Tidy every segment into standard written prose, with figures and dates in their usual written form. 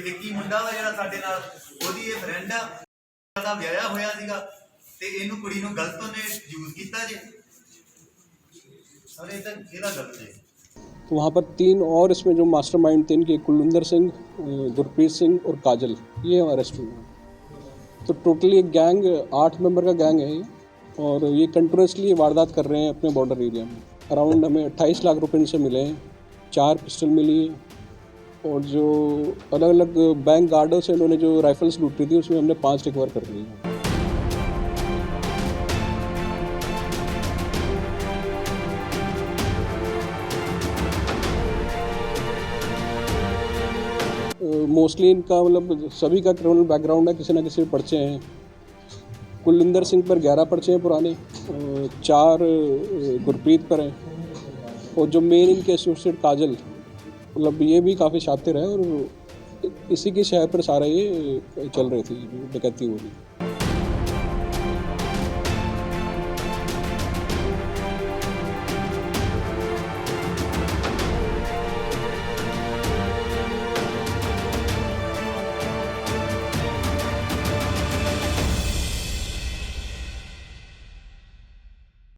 ਕਿ ਵਿੱਕੀ ਮੁੰਡਾ ਵਾ ਜਿਹੜਾ ਸਾਡੇ ਨਾਲ ਉਹਦੀ ਇਹ ਫਰੈਂਡ ਆ ਦਾ ਵਿਆਹਿਆ ਹੋਇਆ ਸੀਗਾ ਤੇ ਇਹਨੂੰ ਕੁੜੀ ਨੂੰ ਗਲਤ ਉਹਨੇ ਯੂਜ਼ ਕੀਤਾ ਜੇ ਅਰੇ ਤਾਂ ਇਹਦਾ ਗਲਤ ਹੈ। तो वहाँ पर 3 और इसमें जो मास्टरमाइंड थे इनके कुलविंदर सिंह, गुरप्रीत सिंह और काजल, ये अरेस्ट हुए। तो टोटली एक गैंग 8 मेंबर का गैंग है ये, और ये कंटिन्यूसली ये वारदात कर रहे हैं अपने बॉर्डर एरिया में। अराउंड हमें 28 लाख रुपए इनसे मिले हैं, 4 पिस्टल मिली है, और जो अलग अलग बैंक गार्डों से इन्होंने जो राइफल्स लूटी थी उसमें हमने 5 रिकवर कर ली है। मोस्टली इनका मतलब सभी का क्रिमिनल बैकग्राउंड है, किसी न किसी पर्चे हैं। कुलविंदर सिंह पर 11 पर्चे हैं पुराने, 4 गुरप्रीत पर हैं, और जो मेन इनके एसोसिएट काजल, मतलब ये भी काफ़ी शातिर है, और इसी की शहर पर सारा ये चल रही थी डकैती हो रही।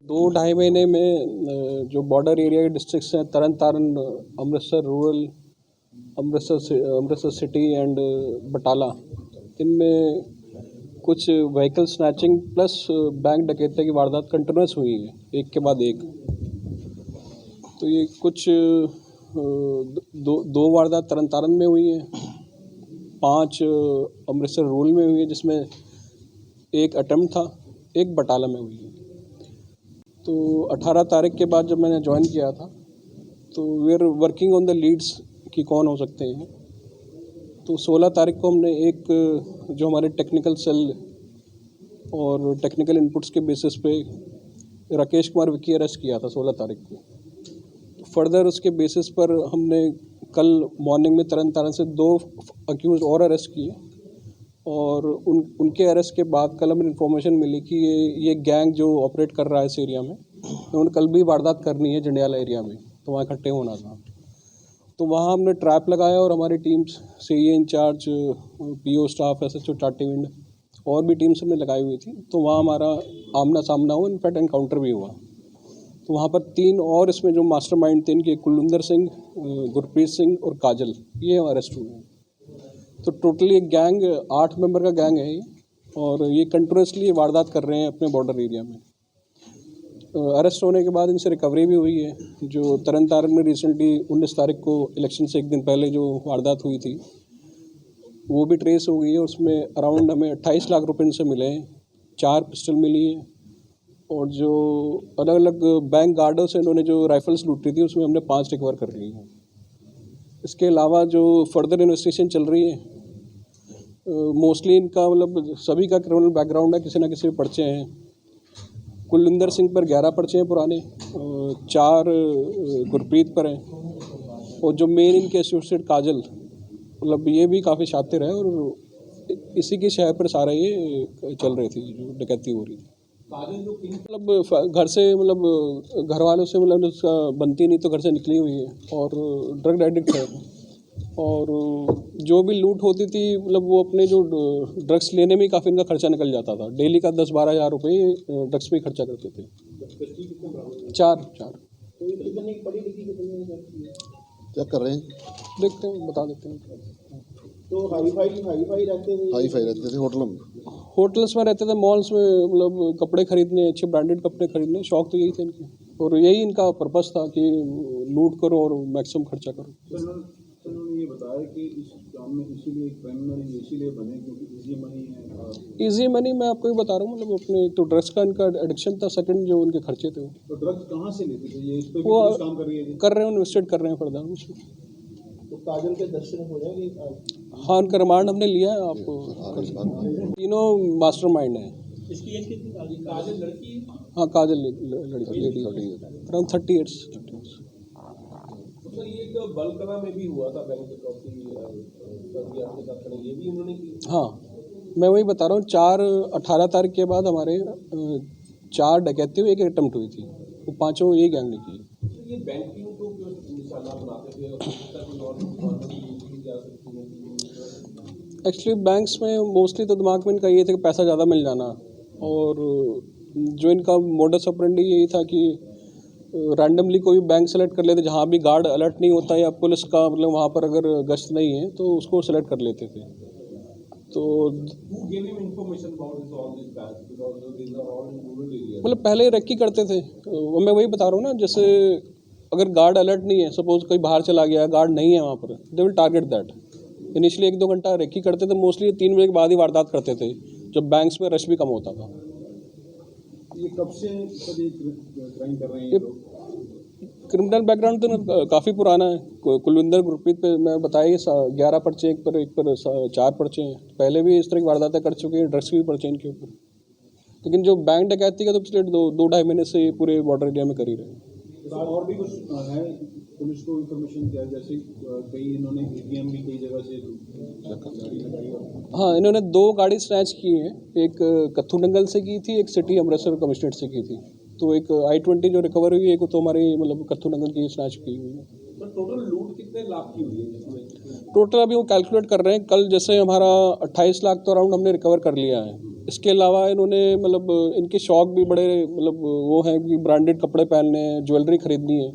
दो ढाई महीने में जो बॉर्डर एरिया के डिस्ट्रिक्ट्स हैं, Tarn Taran, Amritsar rural, Amritsar city and Batala, इनमें कुछ व्हीकल स्नैचिंग प्लस बैंक डकैती की वारदात कंटिन्यूस हुई है, एक के बाद एक। तो ये कुछ दो वारदात तरन तारण में हुई हैं, 5 अमृतसर रूरल में हुई है, जिसमें एक अटेम्प्ट था, एक बटाला में हुई है। तो 18 तारीख के बाद जब मैंने ज्वाइन किया था, तो we are working on the leads कि कौन हो सकते हैं। तो 16 तारीख को हमने एक जो हमारे टेक्निकल सेल और टेक्निकल इनपुट्स के बेसिस पे राकेश कुमार विक्की अरेस्ट किया था 16 तारीख को। तो फर्दर उसके बेसिस पर हमने कल मॉर्निंग में तरन तारण से 2 अक्यूज और अरेस्ट किए, और उनके अरेस्ट के बाद कल हमें इन्फॉर्मेशन मिली कि ये गैंग जो ऑपरेट कर रहा है इस एरिया में, उन्होंने कल भी वारदात करनी है जंडियाला एरिया में, तो वहाँ इकट्ठे होना था। तो वहाँ हमने ट्रैप लगाया, और हमारी teams CA incharge, PO staff, SHO टाटीविंड और भी टीम्स हमने लगाई हुई थी। तो वहाँ हमारा आमना सामना हुआ, इनफैक्ट एनकाउंटर भी हुआ। तो वहाँ पर 3 और इसमें जो मास्टरमाइंड थे इनके कुलविंदर सिंह, गुरप्रीत सिंह और काजल, ये अरेस्ट हुए हैं। तो टोटली एक गैंग 8 मेंबर का गैंग है ये, और ये कंटिन्यूसली वारदात कर रहे हैं अपने बॉर्डर एरिया में। अरेस्ट होने के बाद इनसे रिकवरी भी हुई है। जो तरन तारण में रिसेंटली 19 तारीख को इलेक्शन से एक दिन पहले जो वारदात हुई थी, वो भी ट्रेस हो गई है। उसमें अराउंड हमें 28 लाख रुपए इनसे मिले हैं, 4 पिस्टल मिली है, और जो अलग अलग बैंक गार्डों से इन्होंने जो राइफल्स लूटी थी उसमें हमने 5 रिकवर कर ली है। इसके अलावा जो फर्दर इन्वेस्टिगेशन चल रही है, मोस्टली इनका मतलब सभी का क्रिमिनल बैकग्राउंड है, किसी न किसी पर्चे हैं। कुलविंदर सिंह पर 11 पर्चे हैं पुराने, 4 गुरप्रीत पर हैं, और जो मेन इनके एसोसिएट काजल, मतलब ये भी काफ़ी शातिर है, और इसी की शहर पर सारा ये चल रही थी जो डकैती हो रही थी। मतलब घर से मतलब घर वालों से मतलब उसका बनती नहीं, तो घर से निकली हुई है, और ड्रग एडिक्ट है, और जो भी लूट होती थी मतलब वो अपने जो ड्रग्स लेने में काफ़ी इनका खर्चा निकल जाता था। डेली का 10-12 हज़ार रुपये ड्रग्स में खर्चा करते थे। 4 क्या कर रहे हैं, देखते हैं, बता देते हैं। तो हाई फाई रहते थे होटल्स में रहते थे, मॉल्स में मतलब कपड़े खरीदने, अच्छे ब्रांडेड कपड़े खरीदने, शौक तो यही थे इनके, और यही इनका पर्पस था कि लूट करो और मैक्सिमम खर्चा करो। उन्होंने ये बताया कि इस काम में इसीलिए क्रिमिनल इसीलिए बने क्योंकि इजी मनी है। इजी मनी मैं आपको ही बता रहा हूँ, मतलब अपने तो ड्रग्स का इनका एडिक्शन था, सेकंड जो उनके खर्चे थे वो। तो ड्रग्स कहाँ से लेते थे ये, इस पे भी वो कुछ काम कर रही है? कर रहे हैं, इन्वेस्टेड कर रहे हैं फर्दर उसमें। तो काजल के दर्शन हो जाएंगे? हाँ, उनका रिमांड हमने लिया है, आप तीनों मास्टरमाइंड है। इसकी एज कितनी? काजल लड़की? हाँ, काजल लड़की, लेडी, अराउंड 30 ईयर्स। सर ये एक बलकला में भी हुआ था बैंक डकैती, आपके साथ खड़े, ये भी उन्होंने की? हाँ, मैं वही बता रहा हूँ। 18 तारीख के बाद हमारे 4 डकैती हुई, 1 अटेम्प्ट हुई थी, वो 5 ये गैंग ने की। तो ये बैंकिंग को क्यों निशाना बनाते थे? एक्चुअली बैंक्स में मोस्टली तो दिमाग में इनका ये था कि पैसा ज़्यादा मिल जाना, और जो इनका मोडस ऑपरेंडी यही था कि रैंडमली कोई बैंक सेलेक्ट कर लेते जहाँ भी गार्ड अलर्ट नहीं होता या पुलिस का मतलब वहाँ पर अगर गश्त नहीं है तो उसको सेलेक्ट कर लेते थे। तो मतलब पहले रेकी करते थे, मैं वही बता रहा हूँ ना, जैसे अगर गार्ड अलर्ट नहीं है, सपोज कोई बाहर चला गया, गार्ड नहीं है वहाँ पर, they will target that. Initially 1-2 घंटा रेकी करते थे, मोस्टली 3 बजे के बाद ही वारदात करते थे जब बैंक्स में रश भी कम होता था। ये कब से क्राइम कर रहे हैं ये लोग? क्रिमिनल बैकग्राउंड तो काफ़ी पुराना है। कुलविंदर गुरप्रीत पे मैं बताया 11 पर्चे, एक पर 4 पर्चे हैं। पहले भी इस तरह की वारदातें कर चुके हैं, ड्रग्स की भी पर्चे इनके ऊपर। लेकिन जो बैंक डकैती का तो पिछले 2-2.5 महीने से पूरे बॉर्डर एरिया में कर ही रहे हैं। और भी कुछ है पुलिस को इन्फॉर्मेशन क्या, जैसे कई इन्होंने ATM भी कई जगह से गाड़ी लगाई है? हाँ, इन्होंने 2 गाड़ी स्नैच की हैं, एक कत्थू नंगल से की थी, एक सिटी अमृतसर कमिश्नरेट से की थी। तो एक I-20 जो रिकवर हुई है, एक तो हमारी मतलब कत्थू नंगल की स्नैच की हुई है। तो टोटल लूट कितने लाख की हुई है जिसमें? टोटल अभी वो कैलकुलेट कर रहे हैं। कल जैसे हमारा 28 लाख तो अराउंड हमने रिकवर कर लिया है। इसके अलावा इन्होंने मतलब इनके शौक भी बड़े मतलब वो हैं कि ब्रांडेड कपड़े पहनने हैं, ज्वेलरी खरीदनी है।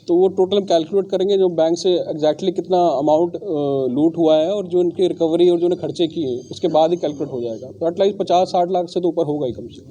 तो वो टोटल हम कैलकुलेट करेंगे जो बैंक से एग्जैक्टली कितना अमाउंट लूट हुआ है और जो इनकी रिकवरी और जो उन्हें खर्चे किए हैं उसके बाद ही कैलकुलेट हो जाएगा। तो एटलीस्ट 50-60 लाख से तो ऊपर होगा ही कम से कम।